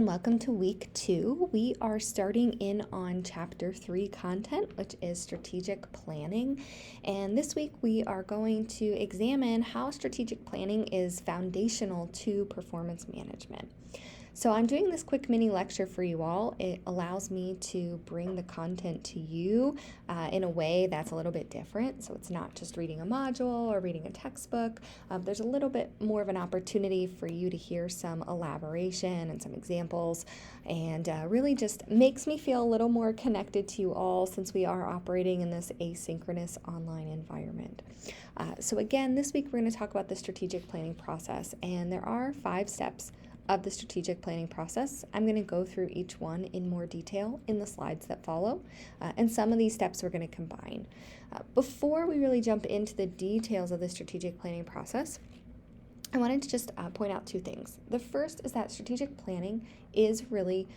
Welcome to week 2. We are starting in on chapter 3 content, which is strategic planning. And this week we are going to examine how strategic planning is foundational to performance management. So I'm doing this quick mini lecture for you all. It allows me to bring the content to you in a way that's a little bit different. So it's not just reading a module or reading a textbook. There's a little bit more of an opportunity for you to hear some elaboration and some examples, and really just makes me feel a little more connected to you all since we are operating in this asynchronous online environment. So again, this week we're going to talk about the strategic planning process, and there are 5 steps of the strategic planning process. I'm going to go through each one in more detail in the slides that follow, and some of these steps we're going to combine. Before we really jump into the details of the strategic planning process, I wanted to just point out 2 things. The first is that strategic planning is really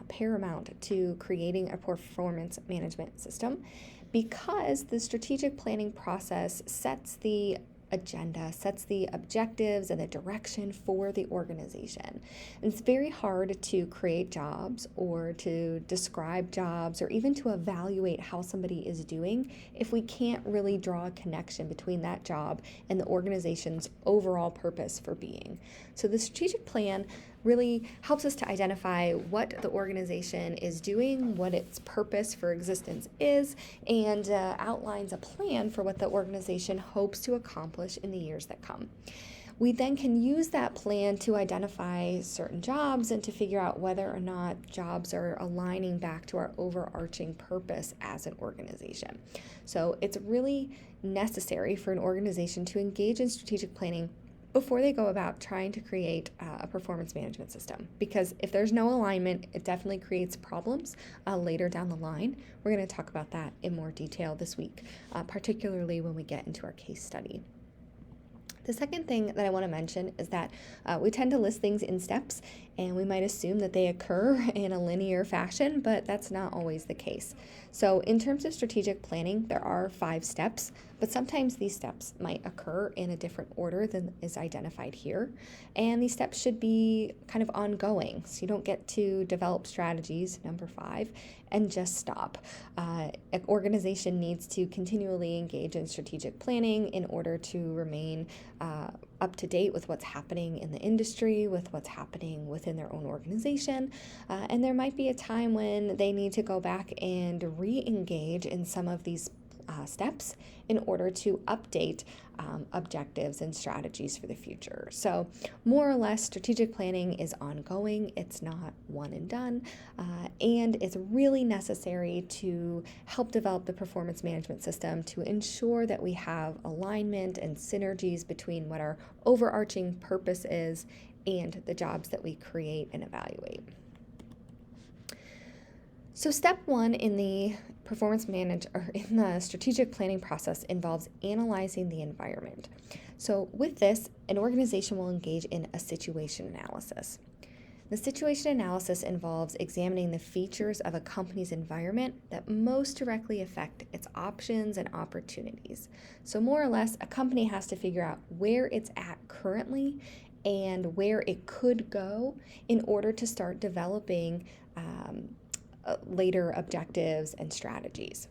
paramount to creating a performance management system, because the strategic planning process sets the agenda, sets the objectives and the direction for the organization. And it's very hard to create jobs or to describe jobs or even to evaluate how somebody is doing if we can't really draw a connection between that job and the organization's overall purpose for being. So the strategic plan really helps us to identify what the organization is doing, what its purpose for existence is, and outlines a plan for what the organization hopes to accomplish in the years that come. We then can use that plan to identify certain jobs and to figure out whether or not jobs are aligning back to our overarching purpose as an organization. So it's really necessary for an organization to engage in strategic planning before they go about trying to create a performance management system. Because if there's no alignment, it definitely creates problems later down the line. We're going to talk about that in more detail this week, particularly when we get into our case study. The second thing that I want to mention is that we tend to list things in steps, and we might assume that they occur in a linear fashion, but that's not always the case. So in terms of strategic planning, there are 5 steps, but sometimes these steps might occur in a different order than is identified here. And these steps should be kind of ongoing, so you don't get to develop strategies, number 5, and just stop. An organization needs to continually engage in strategic planning in order to remain up to date with what's happening in the industry, with what's happening within their own organization. And there might be a time when they need to go back and re-engage in some of these steps in order to update objectives and strategies for the future. So more or less, strategic planning is ongoing. It's not one and done, and it's really necessary to help develop the performance management system to ensure that we have alignment and synergies between what our overarching purpose is and the jobs that we create and evaluate. So step 1 in the in the strategic planning process involves analyzing the environment. So with this, an organization will engage in a situation analysis. The situation analysis involves examining the features of a company's environment that most directly affect its options and opportunities. So more or less, a company has to figure out where it's at currently and where it could go in order to start developing later objectives and strategies.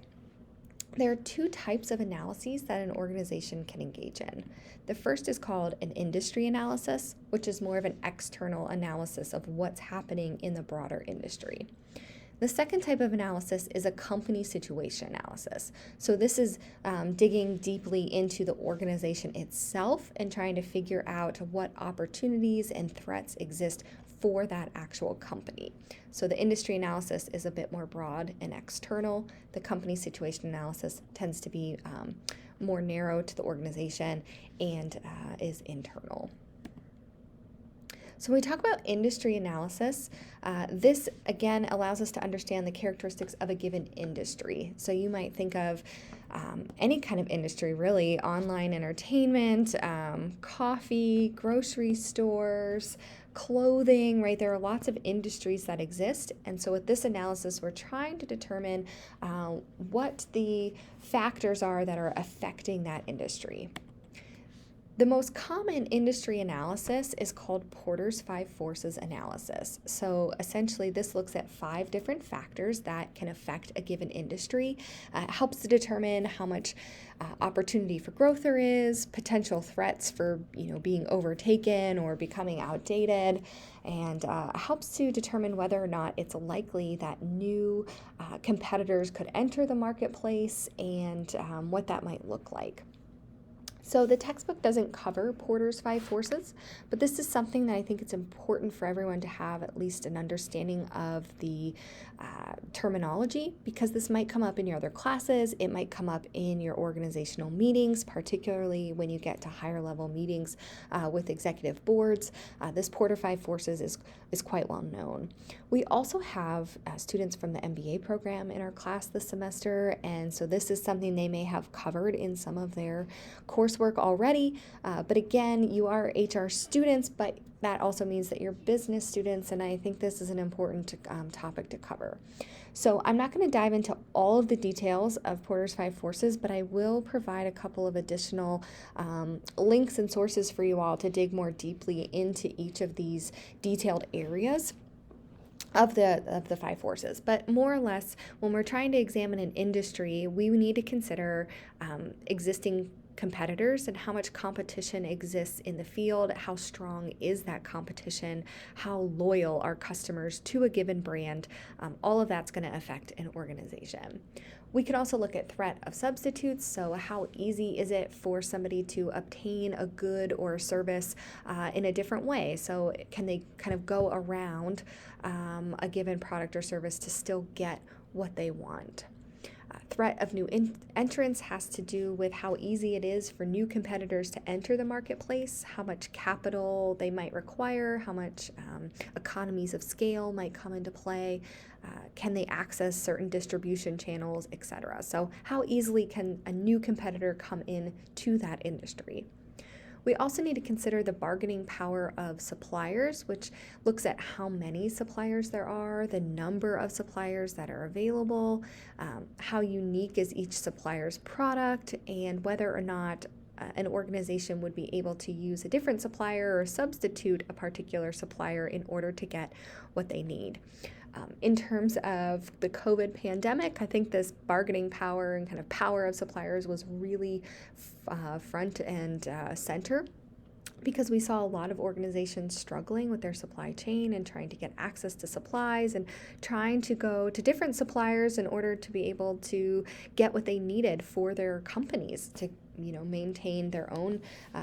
There are 2 types of analyses that an organization can engage in. The first is called an industry analysis, which is more of an external analysis of what's happening in the broader industry. The second type of analysis is a company situation analysis. So this is digging deeply into the organization itself and trying to figure out what opportunities and threats exist for that actual company. So the industry analysis is a bit more broad and external. The company situation analysis tends to be more narrow to the organization and is internal. So when we talk about industry analysis, this again allows us to understand the characteristics of a given industry. So you might think of any kind of industry, really, online entertainment, coffee, grocery stores, clothing, right? There are lots of industries that exist. And so with this analysis, we're trying to determine what the factors are that are affecting that industry. The most common industry analysis is called Porter's Five Forces analysis. So essentially, this looks at 5 different factors that can affect a given industry. It helps to determine how much opportunity for growth there is, potential threats for being overtaken or becoming outdated, and helps to determine whether or not it's likely that new competitors could enter the marketplace and what that might look like. So the textbook doesn't cover Porter's Five Forces, but this is something that I think it's important for everyone to have at least an understanding of the terminology, because this might come up in your other classes. It might come up in your organizational meetings, particularly when you get to higher level meetings with executive boards. This Porter Five Forces is quite well known. We also have students from the MBA program in our class this semester, and so this is something they may have covered in some of their coursework already. But again, you are HR students, but that also means that you're business students, and I think this is an important topic to cover. So I'm not going to dive into all of the details of Porter's Five Forces, but I will provide a couple of additional links and sources for you all to dig more deeply into each of these detailed areas of the 5 forces. But more or less, when we're trying to examine an industry, we need to consider existing competitors and how much competition exists in the field, how strong is that competition, how loyal are customers to a given brand. All of that's going to affect an organization. We can also look at threat of substitutes, so how easy is it for somebody to obtain a good or a service in a different way? So can they kind of go around a given product or service to still get what they want? Threat of new entrants has to do with how easy it is for new competitors to enter the marketplace, how much capital they might require, how much economies of scale might come into play, can they access certain distribution channels, etc. So how easily can a new competitor come in to that industry? We also need to consider the bargaining power of suppliers, which looks at how many suppliers there are, the number of suppliers that are available, how unique is each supplier's product, and whether or not an organization would be able to use a different supplier or substitute a particular supplier in order to get what they need. In terms of the COVID pandemic, I think this bargaining power and kind of power of suppliers was really front and center, because we saw a lot of organizations struggling with their supply chain and trying to get access to supplies and trying to go to different suppliers in order to be able to get what they needed for their companies to maintain their own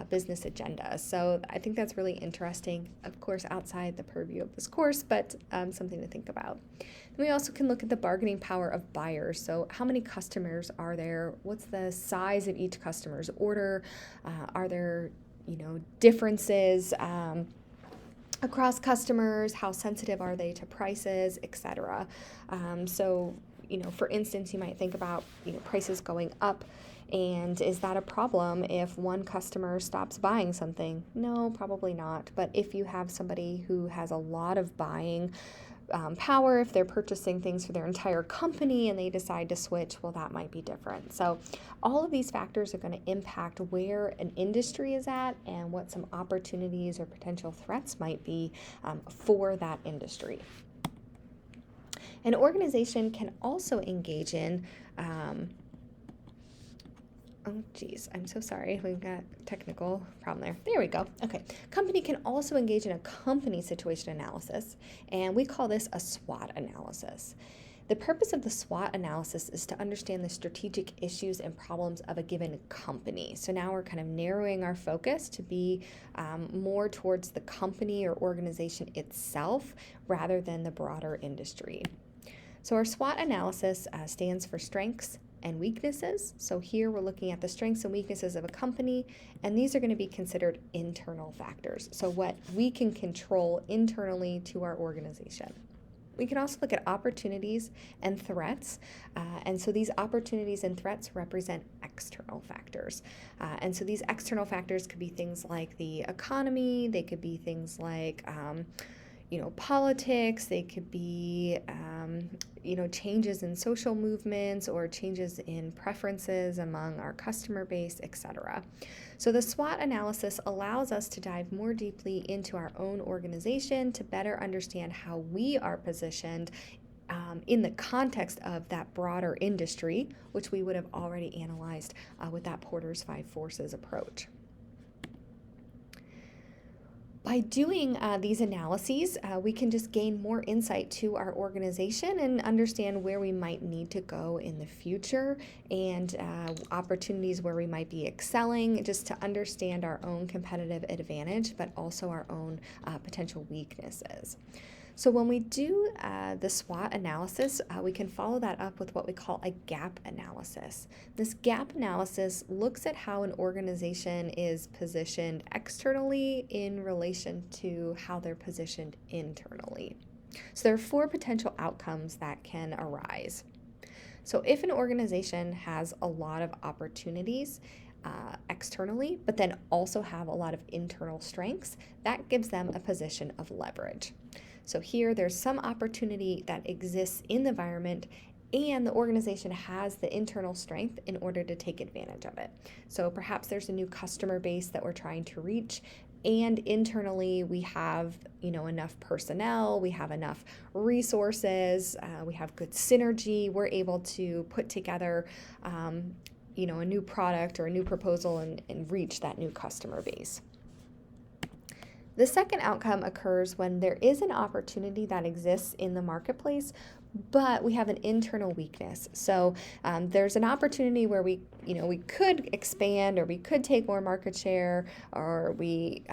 business agenda. So I think that's really interesting, of course, outside the purview of this course, but something to think about. And we also can look at the bargaining power of buyers. So how many customers are there? What's the size of each customer's order? Are there differences across customers? How sensitive are they to prices, etc.? So for instance, you might think about prices going up. And is that a problem if one customer stops buying something? No, probably not. But if you have somebody who has a lot of buying power, if they're purchasing things for their entire company and they decide to switch, well, that might be different. So all of these factors are going to impact where an industry is at and what some opportunities or potential threats might be for that industry. An organization can also engage in oh, geez, I'm so sorry. We've got a technical problem there. There we go. Okay. Company can also engage in a company situation analysis, and we call this a SWOT analysis. The purpose of the SWOT analysis is to understand the strategic issues and problems of a given company. So now we're kind of narrowing our focus to be more towards the company or organization itself rather than the broader industry. So our SWOT analysis stands for strengths and weaknesses. So here we're looking at the strengths and weaknesses of a company, and these are going to be considered internal factors. So what we can control internally to our organization. We can also look at opportunities and threats, and so these opportunities and threats represent external factors. And so these external factors could be things like the economy, they could be things like politics, they could be, changes in social movements or changes in preferences among our customer base, etc. So the SWOT analysis allows us to dive more deeply into our own organization to better understand how we are positioned in the context of that broader industry, which we would have already analyzed with that Porter's 5 Forces approach. By doing these analyses, we can just gain more insight to our organization and understand where we might need to go in the future and opportunities where we might be excelling, just to understand our own competitive advantage, but also our own potential weaknesses. So when we do the SWOT analysis, we can follow that up with what we call a gap analysis. This gap analysis looks at how an organization is positioned externally in relation to how they're positioned internally. So there are 4 potential outcomes that can arise. So if an organization has a lot of opportunities externally, but then also have a lot of internal strengths, that gives them a position of leverage. So here there's some opportunity that exists in the environment and the organization has the internal strength in order to take advantage of it. So perhaps there's a new customer base that we're trying to reach, and internally we have enough personnel, we have enough resources, we have good synergy, we're able to put together a new product or a new proposal and reach that new customer base. The second outcome occurs when there is an opportunity that exists in the marketplace, but we have an internal weakness. So there's an opportunity where we could expand, or we could take more market share, or we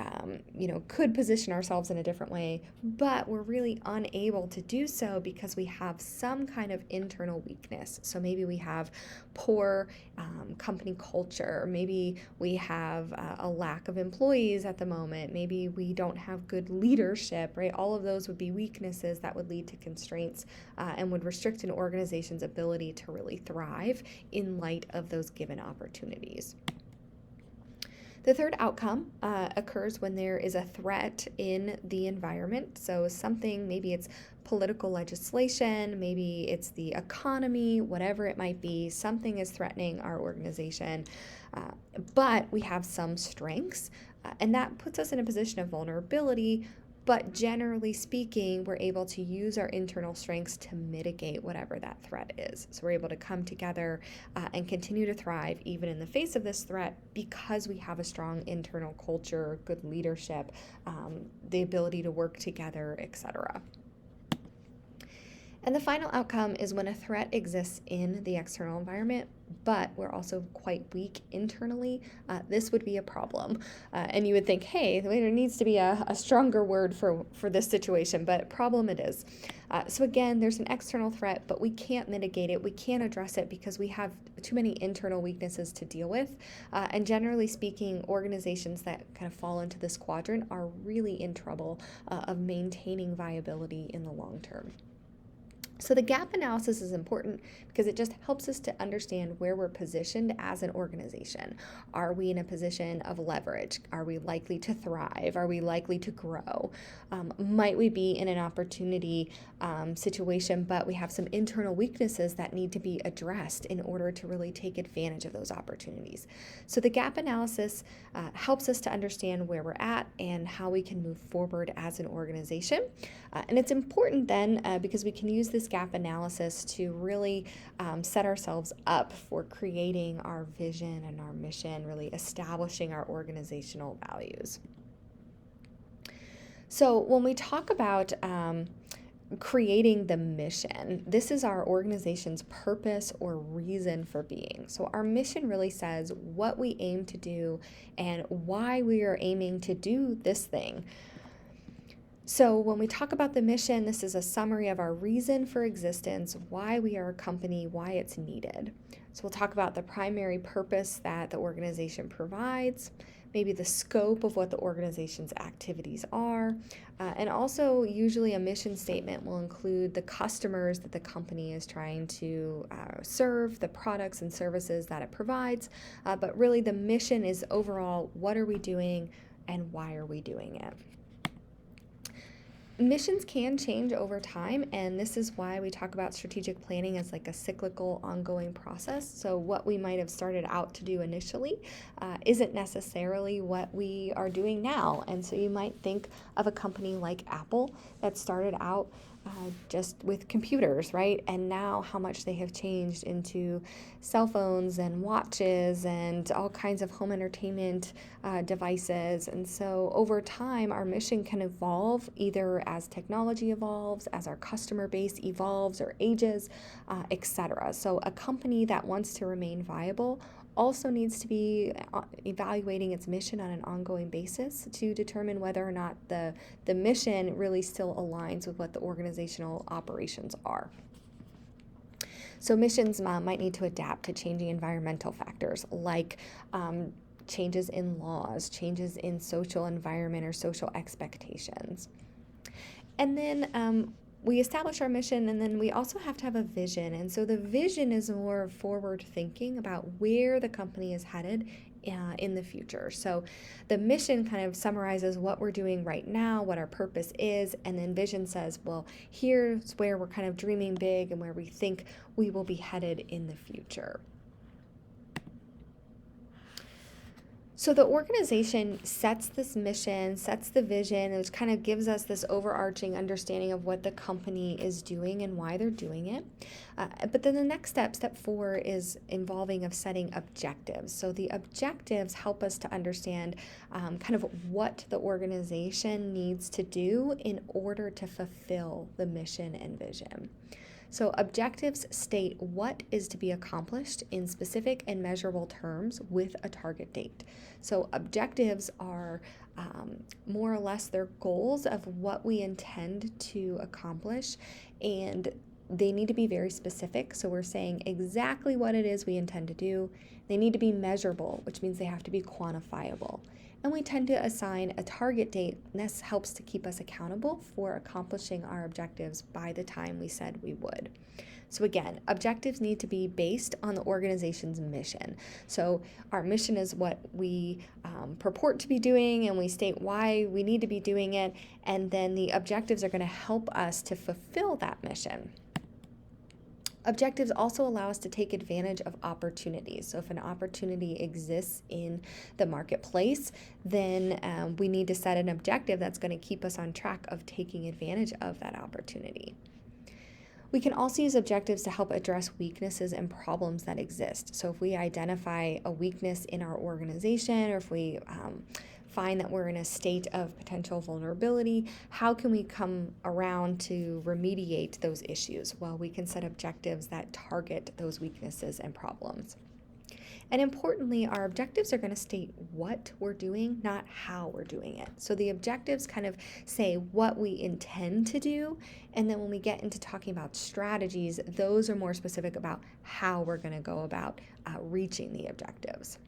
could position ourselves in a different way, but we're really unable to do so because we have some kind of internal weakness. So maybe we have poor company culture, maybe we have a lack of employees at the moment, maybe we don't have good leadership, right? All of those would be weaknesses that would lead to constraints and would restrict an organization's ability to really thrive in light of those given opportunities. The third outcome occurs when there is a threat in the environment. So something, maybe it's political legislation, maybe it's the economy, whatever it might be, something is threatening our organization, but we have some strengths, and that puts us in a position of vulnerability. But generally speaking, we're able to use our internal strengths to mitigate whatever that threat is. So we're able to come together and continue to thrive even in the face of this threat because we have a strong internal culture, good leadership, the ability to work together, etc. And the final outcome is when a threat exists in the external environment, but we're also quite weak internally. This would be a problem. And you would think, hey, there needs to be a stronger word for this situation, but problem it is. So again, there's an external threat, but we can't mitigate it. We can't address it because we have too many internal weaknesses to deal with. And generally speaking, organizations that kind of fall into this quadrant are really in trouble of maintaining viability in the long term. So the gap analysis is important because it just helps us to understand where we're positioned as an organization. Are we in a position of leverage? Are we likely to thrive? Are we likely to grow? Might we be in an opportunity situation, but we have some internal weaknesses that need to be addressed in order to really take advantage of those opportunities? So the gap analysis helps us to understand where we're at and how we can move forward as an organization. And it's important then because we can use this gap analysis to really set ourselves up for creating our vision and our mission, really establishing our organizational values. So when we talk about creating the mission, this is our organization's purpose or reason for being. So our mission really says what we aim to do and why we are aiming to do this thing. So when we talk about the mission, this is a summary of our reason for existence, why we are a company, why it's needed. So we'll talk about the primary purpose that the organization provides, maybe the scope of what the organization's activities are, and also usually a mission statement will include the customers that the company is trying to serve, the products and services that it provides, but really the mission is overall, what are we doing and why are we doing it? Missions can change over time, and this is why we talk about strategic planning as like a cyclical, ongoing process. So, what we might have started out to do initially isn't necessarily what we are doing now. And so, you might think of a company like Apple that started out just with computers, right? And now how much they have changed into cell phones and watches and all kinds of home entertainment devices. And so over time, our mission can evolve either as technology evolves, as our customer base evolves or ages, etc. So a company that wants to remain viable also needs to be evaluating its mission on an ongoing basis to determine whether or not the mission really still aligns with what the organizational operations are. So missions might need to adapt to changing environmental factors like changes in laws, changes in social environment or social expectations. And then we establish our mission, and then we also have to have a vision. And so the vision is more forward thinking about where the company is headed in the future. So the mission kind of summarizes what we're doing right now, what our purpose is, and then vision says, well, here's where we're kind of dreaming big and where we think we will be headed in the future. So the organization sets this mission, sets the vision, which kind of gives us this overarching understanding of what the company is doing and why they're doing it. But then the next step, step 4, is involving of setting objectives. So the objectives help us to understand kind of what the organization needs to do in order to fulfill the mission and vision. So objectives state what is to be accomplished in specific and measurable terms with a target date. So objectives are more or less their goals of what we intend to accomplish, and they need to be very specific. So we're saying exactly what it is we intend to do. They need to be measurable, which means they have to be quantifiable. And we tend to assign a target date, and this helps to keep us accountable for accomplishing our objectives by the time we said we would. So again, objectives need to be based on the organization's mission. So our mission is what we purport to be doing, and we state why we need to be doing it, and then the objectives are going to help us to fulfill that mission. Objectives also allow us to take advantage of opportunities. So if an opportunity exists in the marketplace, then we need to set an objective that's going to keep us on track of taking advantage of that opportunity. We can also use objectives to help address weaknesses and problems that exist. So if we identify a weakness in our organization, or if we find that we're in a state of potential vulnerability, how can we come around to remediate those issues? Well, we can set objectives that target those weaknesses and problems. And importantly, our objectives are going to state what we're doing, not how we're doing it. So the objectives kind of say what we intend to do, and then when we get into talking about strategies, those are more specific about how we're going to go about reaching the objectives.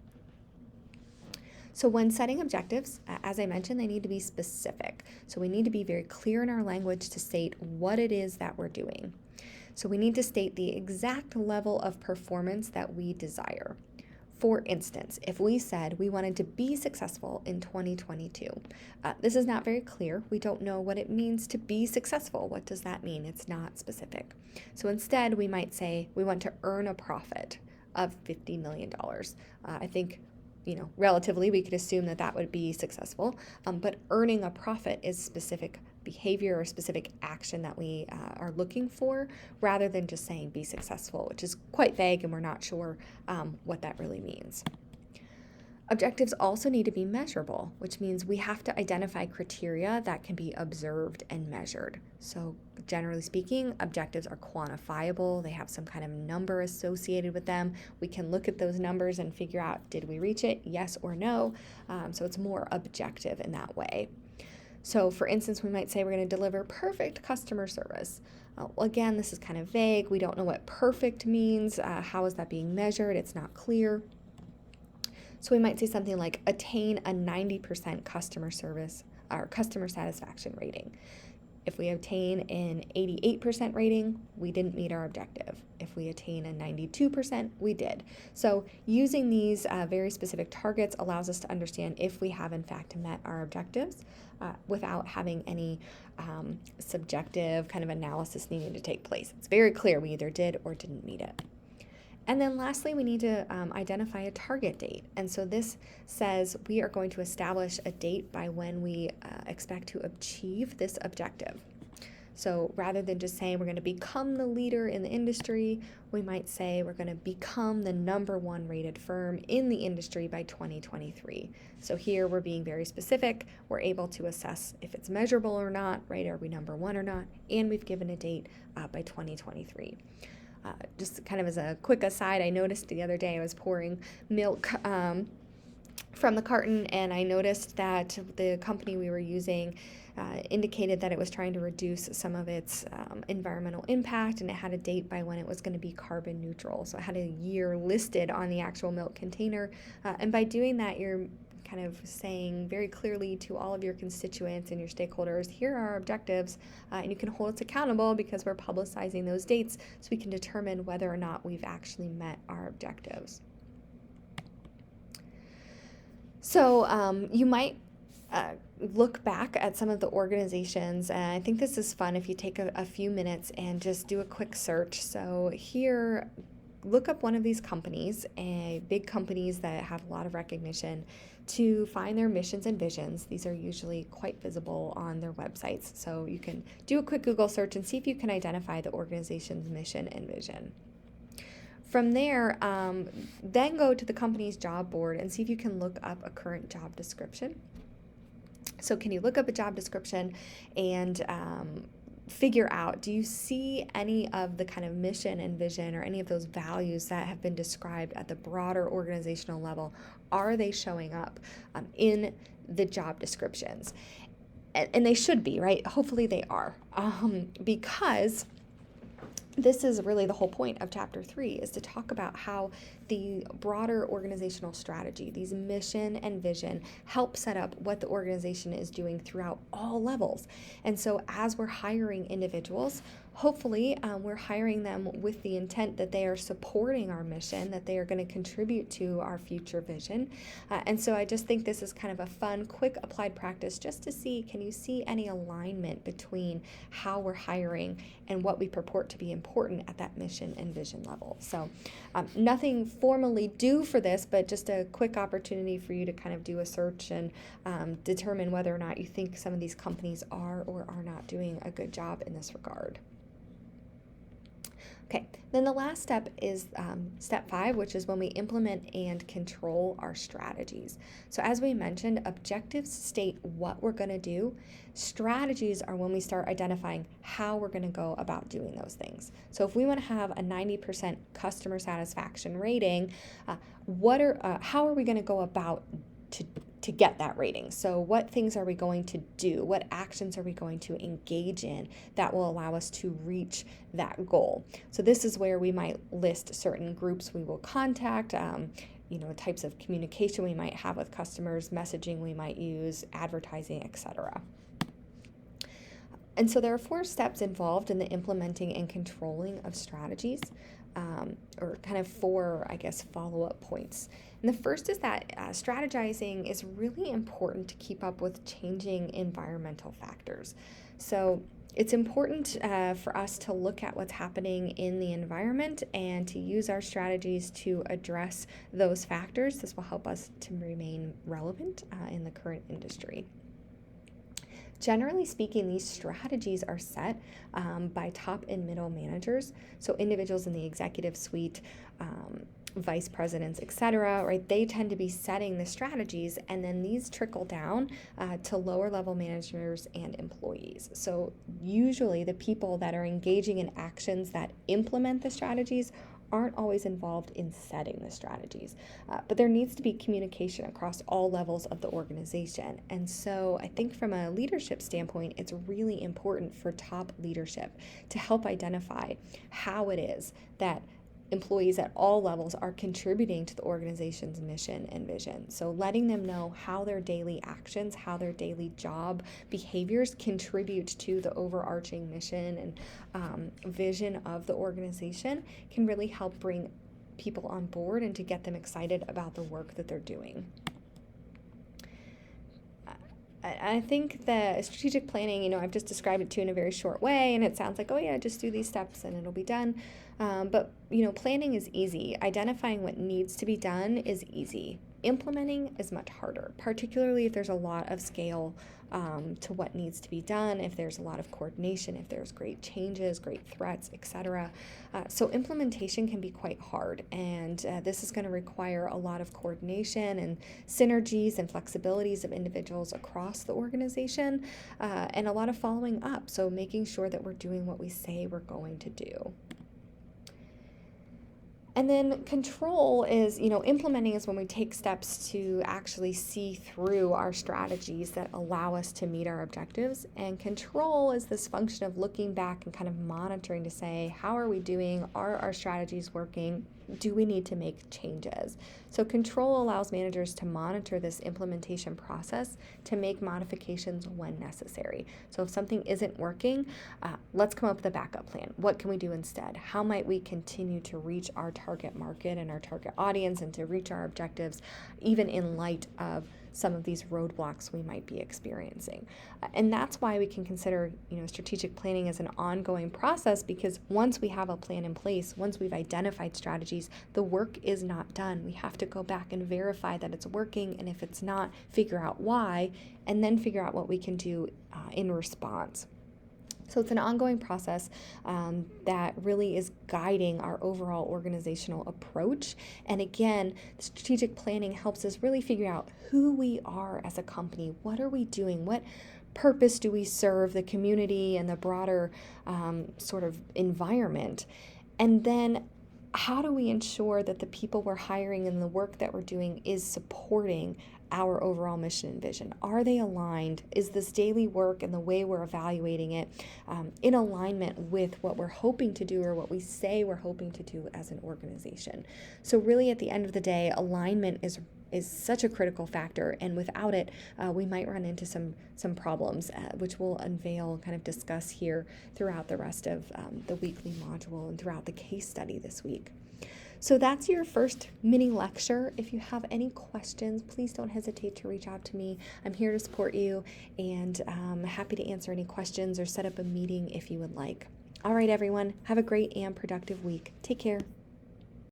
So when setting objectives, as I mentioned, they need to be specific. So we need to be very clear in our language to state what it is that we're doing. So we need to state the exact level of performance that we desire. For instance, if we said we wanted to be successful in 2022, this is not very clear. We don't know what it means to be successful. What does that mean? It's not specific. So instead, we might say we want to earn a profit of $50 million. I think relatively, we could assume that that would be successful, but earning a profit is specific behavior or specific action that we are looking for, rather than just saying be successful, which is quite vague and we're not sure what that really means. Objectives also need to be measurable, which means we have to identify criteria that can be observed and measured. So generally speaking, objectives are quantifiable. They have some kind of number associated with them. We can look at those numbers and figure out, did we reach it? Yes or no. So it's more objective in that way. So for instance, we might say we're going to deliver perfect customer service. Well, again, this is kind of vague. We don't know what perfect means. How is that being measured? It's not clear. So we might say something like attain a 90% customer service or customer satisfaction rating. If we obtain an 88% rating, we didn't meet our objective. If we attain a 92%, we did. So using these very specific targets allows us to understand if we have in fact met our objectives without having any subjective kind of analysis needing to take place. It's very clear we either did or didn't meet it. And then lastly, we need to identify a target date. And so this says we are going to establish a date by when we expect to achieve this objective. So rather than just saying we're going to become the leader in the industry, we might say we're going to become the #1 rated firm in the industry by 2023. So here we're being very specific. We're able to assess if it's measurable or not, right? Are we #1 or not? And we've given a date by 2023. Just kind of as a quick aside, I noticed the other day I was pouring milk from the carton, and I noticed that the company we were using indicated that it was trying to reduce some of its environmental impact, and it had a date by when it was going to be carbon neutral. So it had a year listed on the actual milk container, and by doing that, you're kind of saying very clearly to all of your constituents and your stakeholders, here are our objectives, and you can hold us accountable because we're publicizing those dates so we can determine whether or not we've actually met our objectives. So you might look back at some of the organizations, and I think this is fun if you take a few minutes and just do a quick search. So here, look up one of these companies, big companies that have a lot of recognition, to find their missions and visions. These are usually quite visible on their websites. So you can do a quick Google search and see if you can identify the organization's mission and vision. From there, then go to the company's job board and see if you can look up a current job description. So can you look up a job description and figure out, do you see any of the kind of mission and vision or any of those values that have been described at the broader organizational level? Are they showing up in the job descriptions? And they should be, right? Hopefully they are, because this is really the whole point of Chapter 3, is to talk about how the broader organizational strategy, these mission and vision, help set up what the organization is doing throughout all levels. And so as we're hiring individuals, hopefully we're hiring them with the intent that they are supporting our mission, that they are going to contribute to our future vision. And so I just think this is kind of a fun, quick applied practice just to see, can you see any alignment between how we're hiring and what we purport to be important at that mission and vision level. So nothing formally due for this, but just a quick opportunity for you to kind of do a search and determine whether or not you think some of these companies are or are not doing a good job in this regard. Okay, then the last step is step 5, which is when we implement and control our strategies. So as we mentioned, objectives state what we're going to do. Strategies are when we start identifying how we're going to go about doing those things. So if we want to have a 90% customer satisfaction rating, how are we going to go about to get that rating? So what things are we going to do? What actions are we going to engage in that will allow us to reach that goal? So this is where we might list certain groups we will contact, types of communication we might have with customers, messaging we might use, advertising, etc. And so there are 4 steps involved in the implementing and controlling of strategies, or kind of 4, follow-up points. And the first is that strategizing is really important to keep up with changing environmental factors. So it's important for us to look at what's happening in the environment and to use our strategies to address those factors. This will help us to remain relevant in the current industry. Generally speaking, these strategies are set by top and middle managers, so individuals in the executive suite, vice presidents, etc., right? They tend to be setting the strategies, and then these trickle down to lower level managers and employees. So usually the people that are engaging in actions that implement the strategies aren't always involved in setting the strategies, but there needs to be communication across all levels of the organization. And so I think from a leadership standpoint, it's really important for top leadership to help identify how it is that employees at all levels are contributing to the organization's mission and vision. So letting them know how their daily actions, how their daily job behaviors contribute to the overarching mission and vision of the organization can really help bring people on board and to get them excited about the work that they're doing. I think that strategic planning, I've just described it too in a very short way, and it sounds like, oh yeah, just do these steps and it'll be done. But planning is easy. Identifying what needs to be done is easy. Implementing is much harder, particularly if there's a lot of scale to what needs to be done, if there's a lot of coordination, if there's great changes, great threats, etc. So implementation can be quite hard, and this is going to require a lot of coordination and synergies and flexibilities of individuals across the organization, and a lot of following up, so making sure that we're doing what we say we're going to do. And then control is, implementing is when we take steps to actually see through our strategies that allow us to meet our objectives. And control is this function of looking back and kind of monitoring to say, how are we doing? Are our strategies working? Do we need to make changes? So control allows managers to monitor this implementation process to make modifications when necessary. So if something isn't working, let's come up with a backup plan. What can we do instead? How might we continue to reach our target market and our target audience and to reach our objectives, even in light of some of these roadblocks we might be experiencing? And that's why we can consider, strategic planning as an ongoing process, because once we have a plan in place, once we've identified strategies, the work is not done. We have to go back and verify that it's working, and if it's not, figure out why, and then figure out what we can do in response. So it's an ongoing process that really is guiding our overall organizational approach. And again, strategic planning helps us really figure out who we are as a company. What are we doing? What purpose do we serve the community and the broader sort of environment? And then how do we ensure that the people we're hiring and the work that we're doing is supporting our overall mission and vision? Are they aligned? Is this daily work and the way we're evaluating it in alignment with what we're hoping to do or what we say we're hoping to do as an organization? So really, at the end of the day, alignment is such a critical factor, and without it, we might run into some problems, which we'll unveil, kind of discuss here throughout the rest of the weekly module and throughout the case study this week. So that's your first mini lecture. If you have any questions, please don't hesitate to reach out to me. I'm here to support you, and I'm happy to answer any questions or set up a meeting if you would like. All right, everyone, have a great and productive week. Take care.